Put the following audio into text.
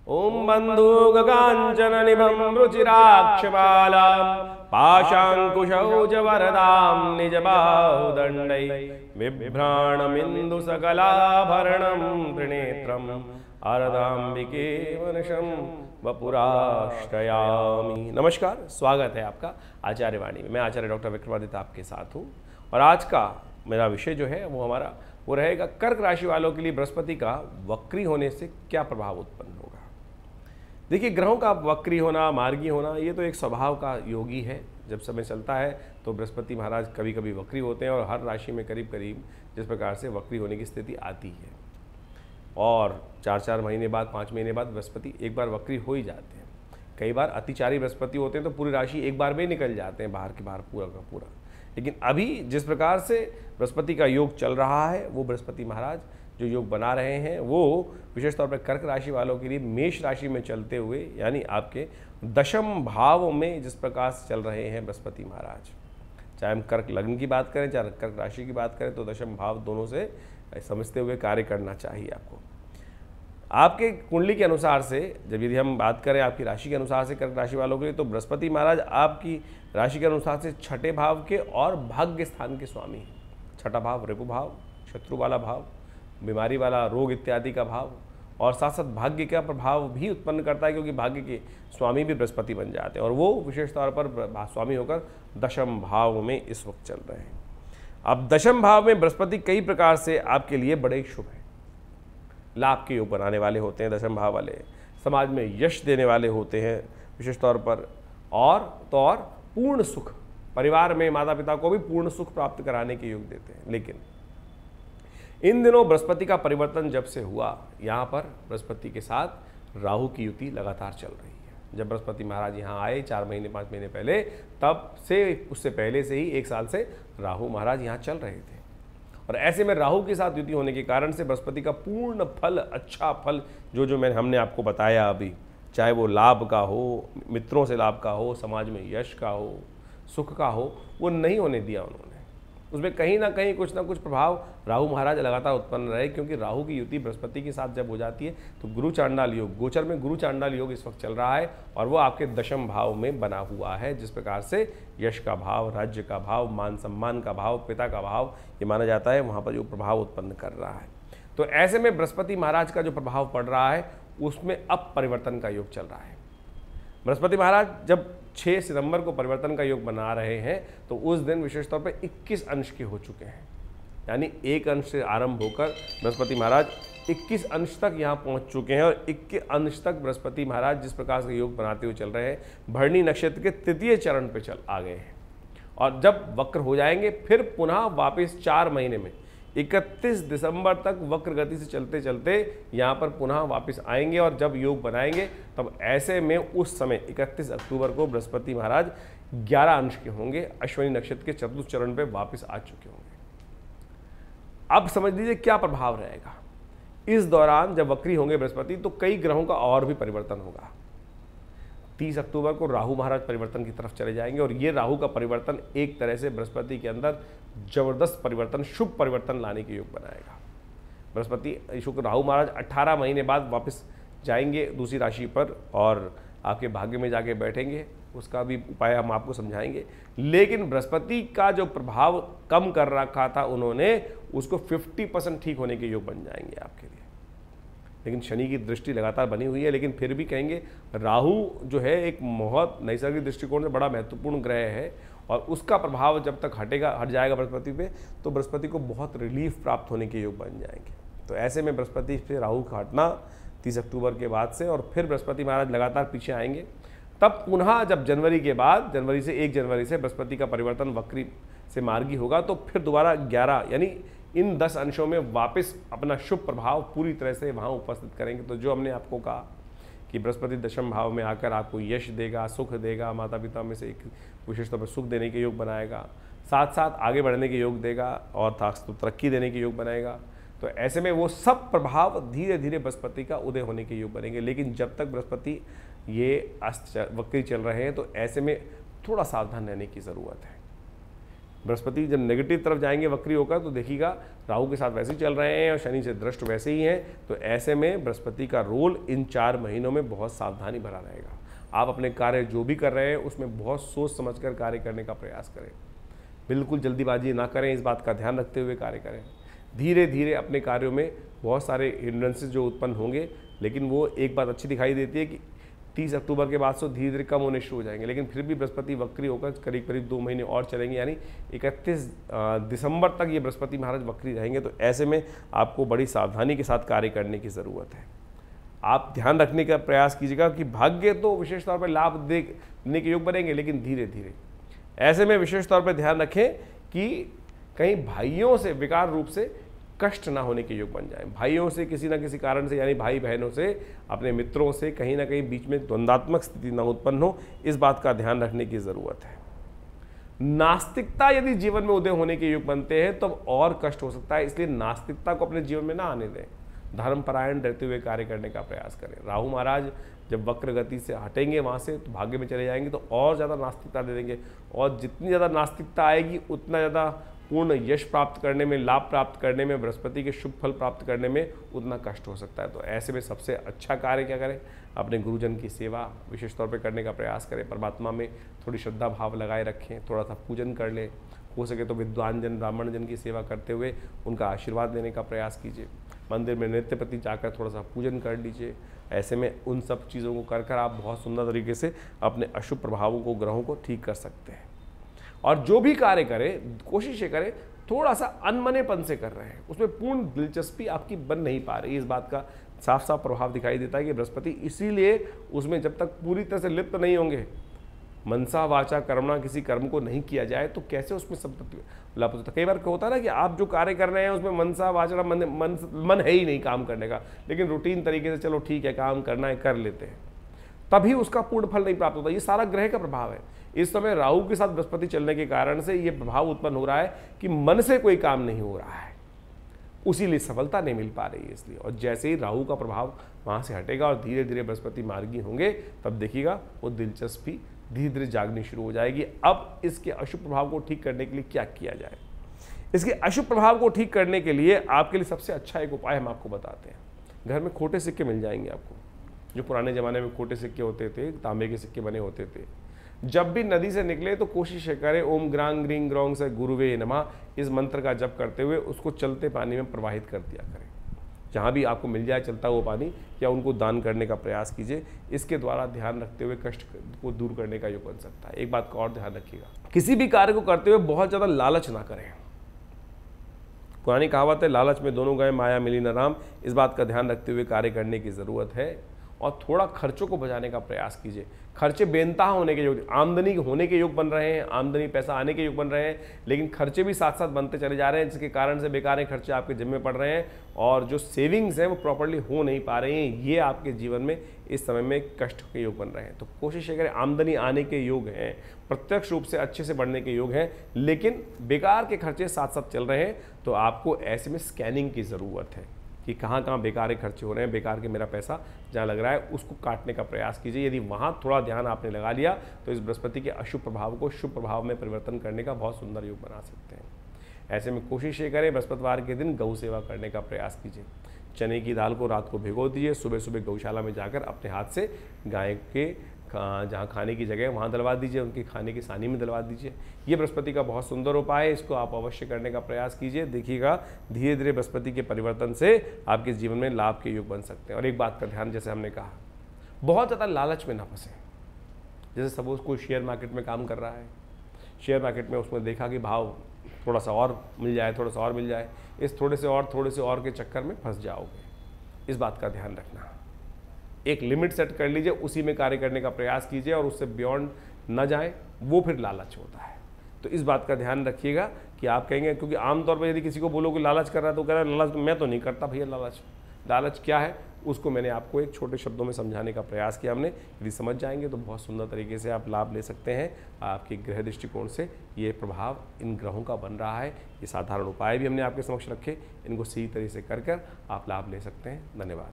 ओम बंधुकांचननिभं रुचिराक्षमालां पाशाङ्कुशौजवरदां निजबाहुदण्डै बिभ्राणमिन्दुसकलाभरणं त्रिनेत्रम् आरदाम्बिके मनशं वपुराश्रयामि। नमस्कार, स्वागत है आपका आचार्य वाणी में। मैं आचार्य डॉक्टर विक्रमादित्य आपके साथ हूँ और आज का मेरा विषय जो है वो रहेगा कर्क राशि वालों के लिए बृहस्पति का वक्री होने से क्या प्रभाव उत्पन्न होगा। देखिए, ग्रहों का वक्री होना, मार्गी होना, ये तो एक स्वभाव का योगी है। जब समय चलता है तो बृहस्पति महाराज कभी कभी वक्री होते हैं और हर राशि में करीब करीब जिस प्रकार से वक्री होने की स्थिति आती है और 4-4 महीने बाद, 5 महीने बाद बृहस्पति एक बार वक्री हो ही जाते हैं। कई बार अतिचारी बृहस्पति होते हैं तो पूरी राशि एक बार में ही निकल जाते हैं बाहर के बाहर पूरा का पूरा। लेकिन अभी जिस प्रकार से बृहस्पति का योग चल रहा है, वो बृहस्पति महाराज जो योग बना रहे हैं वो विशेष तौर पर कर्क राशि वालों के लिए मेष राशि में चलते हुए, यानी आपके दशम भाव में जिस प्रकार से चल रहे हैं बृहस्पति महाराज, चाहे हम कर्क लग्न की बात करें चाहे कर्क राशि की बात करें, तो दशम भाव दोनों से समझते हुए कार्य करना चाहिए आपको। आपके कुंडली के अनुसार से जब यदि हम बात करें आपकी राशि के अनुसार से कर्क राशि वालों के लिए, तो बृहस्पति महाराज आपकी राशि के अनुसार से छठे भाव के और भाग्य स्थान के स्वामी हैं। छठा भाव रिपु भाव, शत्रु वाला भाव, बीमारी वाला, रोग इत्यादि का भाव, और साथ साथ भाग्य का प्रभाव भी उत्पन्न करता है, क्योंकि भाग्य के स्वामी भी बृहस्पति बन जाते हैं और वो विशेष तौर पर स्वामी होकर दशम भाव में इस वक्त चल रहे हैं। अब दशम भाव में बृहस्पति कई प्रकार से आपके लिए बड़े शुभ है। लाभ के योग बनाने वाले होते हैं दशम भाव वाले, समाज में यश देने वाले होते हैं विशेष तौर पर, और पूर्ण सुख, परिवार में माता पिता को भी पूर्ण सुख प्राप्त कराने के योग देते हैं। लेकिन इन दिनों बृहस्पति का परिवर्तन जब से हुआ, यहाँ पर बृहस्पति के साथ राहु की युति लगातार चल रही है। जब बृहस्पति महाराज यहाँ आए 4 महीने 5 महीने पहले, तब से उससे पहले से ही 1 साल से राहु महाराज यहाँ चल रहे थे और ऐसे में राहु के साथ युति होने के कारण से बृहस्पति का पूर्ण फल, अच्छा फल जो हमने आपको बताया अभी, चाहे वो लाभ का हो, मित्रों से लाभ का हो, समाज में यश का हो, सुख का हो, वो नहीं होने दिया उन्होंने। उसमें कहीं ना कहीं कुछ ना कुछ प्रभाव राहु महाराज लगातार उत्पन्न रहे, क्योंकि राहु की युति बृहस्पति के साथ जब हो जाती है तो गुरु चांडाल योग, गोचर में गुरु चांडाल योग इस वक्त चल रहा है और वो आपके दशम भाव में बना हुआ है। जिस प्रकार से यश का भाव, राज्य का भाव, मान सम्मान का भाव, पिता का भाव ये माना जाता है, वहाँ पर जो प्रभाव उत्पन्न कर रहा है। तो ऐसे में बृहस्पति महाराज का जो प्रभाव पड़ रहा है उसमें अब परिवर्तन का योग चल रहा है। बृहस्पति महाराज जब 6 सितंबर को परिवर्तन का योग बना रहे हैं तो उस दिन विशेष तौर पर 21 अंश के हो चुके हैं, यानी 1 अंश से आरंभ होकर बृहस्पति महाराज 21 अंश तक यहाँ पहुँच चुके हैं और 21 अंश तक बृहस्पति महाराज जिस प्रकार से योग बनाते हुए चल रहे हैं, भरणी नक्षत्र के 3य चरण पे आ गए हैं और जब वक्र हो जाएंगे फिर पुनः वापस 4 महीने में 31 दिसंबर तक वक्र गति से चलते चलते यहाँ पर पुनः वापस आएंगे और जब योग बनाएंगे तब ऐसे में उस समय 31 अक्टूबर को बृहस्पति महाराज 11 अंश के होंगे, अश्विनी नक्षत्र के 4th चरण पे वापस आ चुके होंगे। अब समझ लीजिए क्या प्रभाव रहेगा इस दौरान। जब वक्री होंगे बृहस्पति तो कई ग्रहों का और भी परिवर्तन होगा। 30 अक्टूबर को राहु महाराज परिवर्तन की तरफ चले जाएंगे और ये राहु का परिवर्तन एक तरह से बृहस्पति के अंदर जबरदस्त परिवर्तन, शुभ परिवर्तन लाने के योग बनाएगा। बृहस्पति शुक्र राहु महाराज 18 महीने बाद वापस जाएंगे दूसरी राशि पर और आपके भाग्य में जाके बैठेंगे, उसका भी उपाय हम आपको समझाएंगे। लेकिन बृहस्पति का जो प्रभाव कम कर रखा था उन्होंने, उसको 50% ठीक होने के योग बन जाएंगे आपके लिए। लेकिन शनि की दृष्टि लगातार बनी हुई है, लेकिन फिर भी कहेंगे राहु जो है एक बहुत नैसर्गिक दृष्टिकोण से बड़ा महत्वपूर्ण ग्रह है और उसका प्रभाव जब तक हट जाएगा बृहस्पति पे तो बृहस्पति को बहुत रिलीफ प्राप्त होने के योग बन जाएंगे। तो ऐसे में बृहस्पति से राहु का हटना 30 अक्टूबर के बाद से, और फिर बृहस्पति महाराज लगातार पीछे आएंगे। तब पुनः जब जनवरी के बाद, जनवरी से 1 जनवरी से बृहस्पति का परिवर्तन वक्री से मार्गी होगा तो फिर दोबारा 11 यानी इन 10 अंशों में वापस अपना शुभ प्रभाव पूरी तरह से वहाँ उपस्थित करेंगे। तो जो हमने आपको कहा कि बृहस्पति दशम भाव में आकर आपको यश देगा, सुख देगा, माता पिता में से एक विशेष तौर पर सुख देने के योग बनाएगा, साथ साथ आगे बढ़ने के योग देगा और तरक्की देने के योग बनाएगा। तो ऐसे में वो सब प्रभाव धीरे धीरे बृहस्पति का उदय होने के योग बनेंगे। लेकिन जब तक बृहस्पति ये वक्री चल रहे हैं तो ऐसे में थोड़ा सावधान रहने की ज़रूरत है। बृहस्पति जब नेगेटिव तरफ जाएंगे वक्री होकर तो देखिएगा राहु के साथ वैसे ही चल रहे हैं और शनि से दृष्ट वैसे ही हैं, तो ऐसे में बृहस्पति का रोल इन 4 महीनों में बहुत सावधानी भरा रहेगा। आप अपने कार्य जो भी कर रहे हैं उसमें बहुत सोच समझकर कार्य करने का प्रयास करें, बिल्कुल जल्दीबाजी ना करें, इस बात का ध्यान रखते हुए कार्य करें। धीरे धीरे अपने कार्यों में बहुत सारे हिंड्रेंसेस जो उत्पन्न होंगे, लेकिन वो एक बात अच्छी दिखाई देती है कि 30 अक्टूबर के बाद से धीरे धीरे कम होने शुरू हो जाएंगे, लेकिन फिर भी बृहस्पति वक्री होकर करीब करीब 2 महीने और चलेंगे, यानी 31 दिसंबर तक ये बृहस्पति महाराज वक्री रहेंगे। तो ऐसे में आपको बड़ी सावधानी के साथ कार्य करने की ज़रूरत है। आप ध्यान रखने का प्रयास कीजिएगा कि भाग्य तो विशेष तौर पर लाभ देने के योग बनेंगे, लेकिन धीरे धीरे। ऐसे में विशेष तौर पर ध्यान रखें कि कहीं भाइयों से विकार रूप से कष्ट ना होने के योग बन जाए। भाइयों से किसी ना किसी कारण से, यानी भाई बहनों से, अपने मित्रों से कहीं ना कहीं बीच में द्वंद्वात्मक स्थिति ना उत्पन्न हो, इस बात का ध्यान रखने की ज़रूरत है। नास्तिकता यदि जीवन में उदय होने के योग बनते हैं तब और कष्ट हो सकता है, इसलिए नास्तिकता को अपने जीवन में ना आने दें। धर्मपरायण रहते हुए कार्य करने का प्रयास करें। राहु महाराज जब वक्र गति से हटेंगे वहाँ से, तो भाग्य में चले जाएंगे तो और ज़्यादा नास्तिकता दे देंगे, और जितनी ज़्यादा नास्तिकता आएगी उतना ज़्यादा पूर्ण यश प्राप्त करने में, लाभ प्राप्त करने में, बृहस्पति के शुभ फल प्राप्त करने में उतना कष्ट हो सकता है। तो ऐसे में सबसे अच्छा कार्य क्या करें? अपने गुरुजन की सेवा विशेष तौर पे करने का प्रयास करें। परमात्मा में थोड़ी श्रद्धा भाव लगाए रखें, थोड़ा सा पूजन कर लें। हो सके तो विद्वान जन, ब्राह्मण जन की सेवा करते हुए उनका आशीर्वाद लेने का प्रयास कीजिए। मंदिर में नित्य प्रति जाकर थोड़ा सा पूजन कर लीजिए। ऐसे में उन सब चीज़ों को कर आप बहुत सुंदर तरीके से अपने अशुभ प्रभावों को, ग्रहों को ठीक कर सकते हैं। और जो भी कार्य करें, कोशिश ये करें थोड़ा सा अनमनेपन से कर रहे हैं, उसमें पूर्ण दिलचस्पी आपकी बन नहीं पा रही। इस बात का साफ साफ प्रभाव दिखाई देता है कि बृहस्पति इसीलिए उसमें जब तक पूरी तरह से लिप्त नहीं होंगे, मनसा वाचा कर्मणा, किसी कर्म को नहीं किया जाए तो कैसे उसमें सब लाभ होता है। कई बार क्या होता है ना कि आप जो कार्य कर रहे हैं उसमें मनसा वाचा मन है ही नहीं काम करने का, लेकिन रूटीन तरीके से चलो ठीक है काम करना है कर लेते हैं, तभी उसका पूर्ण फल नहीं प्राप्त होता। ये सारा ग्रह का प्रभाव है। इस समय राहु के साथ बृहस्पति चलने के कारण से ये प्रभाव उत्पन्न हो रहा है कि मन से कोई काम नहीं हो रहा है, उसीलिए सफलता नहीं मिल पा रही है इसलिए। और जैसे ही राहु का प्रभाव वहाँ से हटेगा और धीरे धीरे बृहस्पति मार्गी होंगे, तब देखिएगा वो दिलचस्पी धीरे धीरे जागनी शुरू हो जाएगी। अब इसके अशुभ प्रभाव को ठीक करने के लिए क्या किया जाए? इसके अशुभ प्रभाव को ठीक करने के लिए आपके लिए सबसे अच्छा एक उपाय हम आपको बताते हैं। घर में खोटे सिक्के मिल जाएंगे आपको, जो पुराने ज़माने में खोटे सिक्के होते थे, तांबे के सिक्के बने होते थे। जब भी नदी से निकले तो कोशिश करें ओम ग्रांग ग्रींग ग्रौंग से गुरुवे नमः इस मंत्र का जप करते हुए उसको चलते पानी में प्रवाहित कर दिया करें। जहाँ भी आपको मिल जाए चलता हुआ पानी, या उनको दान करने का प्रयास कीजिए। इसके द्वारा ध्यान रखते हुए कष्ट को दूर करने का योग बन सकता है। एक बात का और ध्यान रखिएगा, किसी भी कार्य को करते हुए बहुत ज़्यादा लालच ना करें। पुरानी कहावत है, लालच में दोनों गए माया मिली न राम। इस बात का ध्यान रखते हुए कार्य करने की ज़रूरत है। और थोड़ा खर्चों को बचाने का प्रयास कीजिए। खर्चे बेनतहा होने के योग, आमदनी होने के योग बन रहे हैं, आमदनी पैसा आने के योग बन रहे हैं, लेकिन खर्चे भी साथ साथ बनते चले जा रहे हैं, जिसके कारण से बेकार खर्चे आपके जिम्मे पड़ रहे हैं और जो सेविंग्स हैं वो प्रॉपर्ली हो नहीं पा रही हैं। ये आपके जीवन में इस समय में कष्ट के योग बन रहे हैं। तो कोशिश करें, आमदनी आने के योग हैं, प्रत्यक्ष रूप से अच्छे से बढ़ने के योग हैं, लेकिन बेकार के खर्चे साथ साथ चल रहे हैं। तो आपको ऐसे में स्कैनिंग की ज़रूरत है कि कहाँ कहाँ बेकार खर्चे हो रहे हैं, बेकार के मेरा पैसा जहाँ लग रहा है उसको काटने का प्रयास कीजिए। यदि वहाँ थोड़ा ध्यान आपने लगा लिया तो इस बृहस्पति के अशुभ प्रभाव को शुभ प्रभाव में परिवर्तन करने का बहुत सुंदर योग बना सकते हैं। ऐसे में कोशिश ये करें, बृहस्पतिवार के दिन गौ सेवा करने का प्रयास कीजिए। चने की दाल को रात को भिगो दीजिए, सुबह सुबह गौशाला में जाकर अपने हाथ से गाय के जहाँ खाने की जगह है वहाँ दिलवा दीजिए, उनकी खाने की सानी में दिलवा दीजिए। ये बृहस्पति का बहुत सुंदर उपाय है, इसको आप अवश्य करने का प्रयास कीजिए। देखिएगा धीरे धीरे बृहस्पति के परिवर्तन से आपके जीवन में लाभ के योग बन सकते हैं। और एक बात का ध्यान, जैसे हमने कहा, बहुत ज़्यादा लालच में ना फंसे। जैसे सपोज कोई शेयर मार्केट में काम कर रहा है, शेयर मार्केट में उसमें देखा कि भाव थोड़ा सा और मिल जाए, थोड़ा सा और मिल जाए, इस थोड़े से और के चक्कर में फंस जाओगे। इस बात का ध्यान रखना। एक लिमिट सेट कर लीजिए, उसी में कार्य करने का प्रयास कीजिए और उससे बियॉन्ड न जाए, वो फिर लालच होता है। तो इस बात का ध्यान रखिएगा कि आप कहेंगे, क्योंकि आमतौर पर यदि किसी को बोलो कि लालच कर रहा है तो कह रहा है लालच मैं तो नहीं करता भैया। लालच क्या है उसको मैंने आपको एक छोटे शब्दों में समझाने का प्रयास किया हमने। यदि समझ जाएंगे तो बहुत सुंदर तरीके से आप लाभ ले सकते हैं। आपके ग्रह दृष्टिकोण से ये प्रभाव इन ग्रहों का बन रहा है। ये साधारण उपाय भी हमने आपके समक्ष रखे, इनको सही तरीके से कर आप लाभ ले सकते हैं। धन्यवाद।